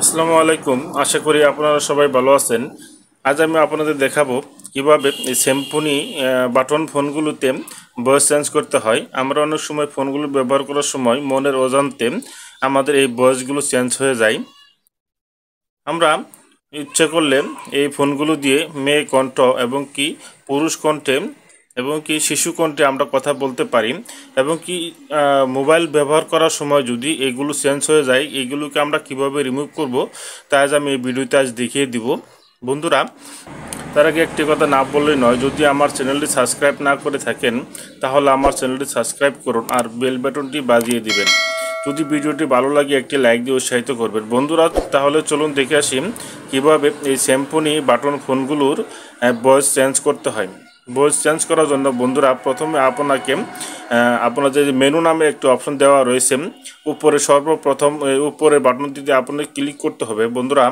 আসসালামু আলাইকুম। আশা করি আপনারা সবাই ভালো আছেন। আজ আমি আপনাদের দেখাবো কিভাবে এই স্যামসুনি বাটন ফোনগুলোতে ভয়েস চেঞ্জ করতে হয়। আমরা অনেক সময় ফোনগুলো ব্যবহার করার সময় মনের অজান্তে আমাদের এই ভয়েসগুলো চেঞ্জ হয়ে যায়। আমরা ইচ্ছে করলে এই ফোনগুলো দিয়ে মেয়ে কণ্ঠ এবং কি পুরুষ কণ্ঠে এবং কি শিশু কণ্ঠে আমরা কথা বলতে পারি এবং কি মোবাইল ব্যবহার করার সময় যদি এগুলো চেঞ্জ হয়ে যায়, এগুলোকে আমরা কিভাবে রিমুভ করব তা আজ আমি এই ভিডিওতে আজ দেখিয়ে দিব। বন্ধুরা, তার আগে একটি কথা না বললেই নয়, যদি আমার চ্যানেলটি সাবস্ক্রাইব না করে থাকেন তাহলে আমার চ্যানেলটি সাবস্ক্রাইব করুন আর বেল বাটনটি বাজিয়ে দিবেন। যদি ভিডিওটি ভালো লাগে একটি লাইক দিয়ে উৎসাহিত করবেন। বন্ধুরা, তাহলে চলুন দেখে আসি কীভাবে এই স্যামসুনি বাটন ফোনগুলোর ভয়েস চেঞ্জ করতে হয়। ভয়েস চেঞ্জ করার জন্য বন্ধুরা প্রথমে আপনার যে মেনু নামে একটি অপশন দেওয়া রয়েছে, উপরে সর্বপ্রথম উপরে বাটনটিতে আপনাকে ক্লিক করতে হবে। বন্ধুরা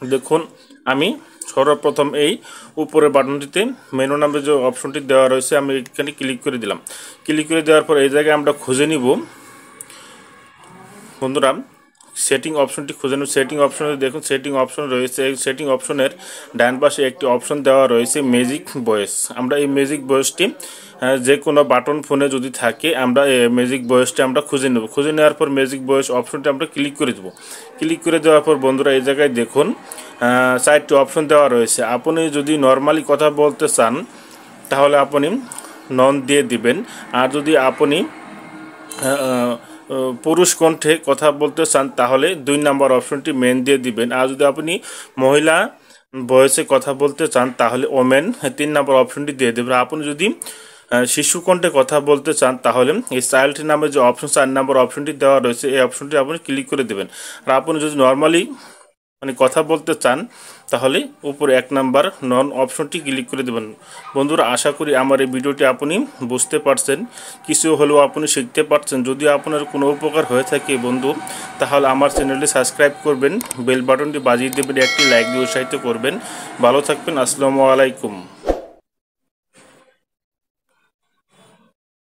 দেখুন, আমি সর্বপ্রথম এই উপরে বাটনটিতে মেনু নামে যে অপশনটি দেওয়া রয়েছে আমি এখানে ক্লিক করে দিলাম। ক্লিক করে দেওয়ার পর এই জায়গায় আমরা খুঁজে নিব। বন্ধুরা, সেটিং অপশনটি খুঁজে নেব। সেটিং অপশনে দেখুন সেটিং অপশন রয়েছে। এই সেটিং অপশনের ডান পাশে একটি অপশন দেওয়া রয়েছে ম্যাজিক ভয়েস। আমরা এই ম্যাজিক ভয়েসটি যে কোনো বাটন ফোনে যদি থাকে আমরা এই ম্যাজিক ভয়েসটি আমরা খুঁজে নেব। খুঁজে নেওয়ার পর ম্যাজিক ভয়েস অপশনটি আমরা ক্লিক করে দেবো। ক্লিক করে দেওয়ার পর বন্ধুরা এই জায়গায় দেখুন 4টি অপশন দেওয়া রয়েছে। আপনি যদি নর্মালি কথা বলতে চান তাহলে আপনি নন দিয়ে দিবেন, আর যদি আপনি পুরুষ কণ্ঠে কথা বলতে চান তাহলে 2 নম্বর অপশনটি মেন দিয়ে দিবেন, আর যদি আপনি মহিলা ভয়েসে কথা বলতে চান তাহলে ওমেন 3 নম্বর অপশনটি দিয়ে দেবেন। আপনি যদি শিশু কণ্ঠে কথা বলতে চান তাহলে এই চাইল্ড নামে যে অপশন 4 নম্বর অপশনটি দেওয়া রয়েছে এই অপশনটি আপনি ক্লিক করে দেবেন। আর আপনি যদি নর্মালি কথা বলতে চান তাহলে উপরে 1 নম্বর নন অপশনটি ক্লিক করে দেবেন। বন্ধুরা, আশা করি আমার এই ভিডিওটি আপনি বুঝতে পারছেন, কিছু হলেও আপনি শিখতে পারছেন। যদি আপনার কোনো উপকার হয়ে থাকে বন্ধু, তাহলে আমার চ্যানেলটি সাবস্ক্রাইব করবেন, বেল বাটনটি বাজিয়ে দেবেন, একটি লাইক দিয়ে উৎসাহিত করবেন। ভালো থাকবেন। আসসালামু আলাইকুম।